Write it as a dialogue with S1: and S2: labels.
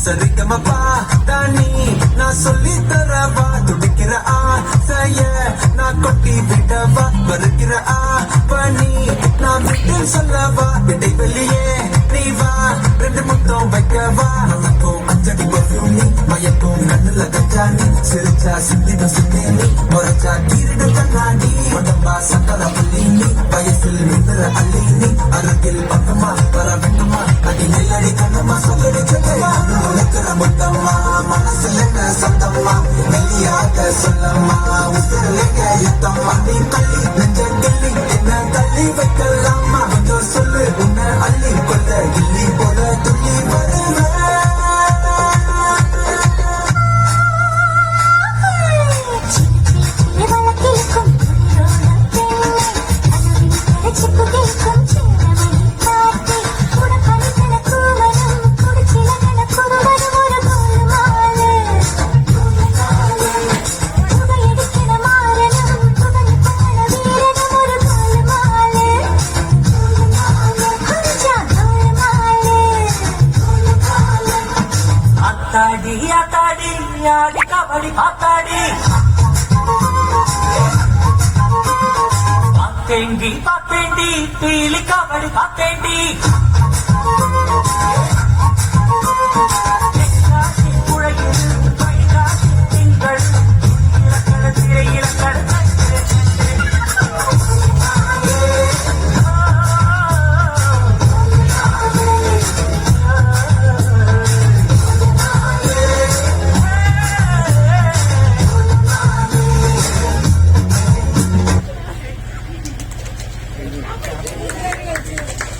S1: சரிகமப்பா தானி நான் சொல்லி தரவா துடிக்கிற ஆசைய நான் கொட்டி விடவா வருகிற பணி நான் விட்டு சொல்லவா விடை வெளியே நீ வா ரெண்டு முத்தம் வைக்கவா நமக்கும் அஞ்சடி பர்ஃபியூம் மயக்கும் கண்ணுல கஞ்சானி சிரிச்சா சிந்தின சிந்தேனி முறைச்சா கீரிடும் கண்ணாடி உடம்பா சக்கர புள்ளி வயசில் நின்ற அள்ளி அருகில் பக்கமா வர வேண்டுமா அடி நெல்லடி கண்ணமா சொல்லடி சொல்லவா முத்தம்மா மனசுல சத்தம்மா வெளியாக சொல்லம்மா உசுரலைங்க யுத்தம்மா நீ தள்ளி நெஞ்ச கிள்ளி என்ன தள்ளி வைக்கலாமா கொஞ்சம் சொல்லு உன்னை அள்ளி கொள்ள கிள்ளி போல துள்ளி வருவேன்
S2: ஆத்தாடி ஆத்தாடி ஆடி கபடி பாத்தாடி பாத்தேண்டி பாத்தேண்டி பீலி கபடி பாத்தேண்டி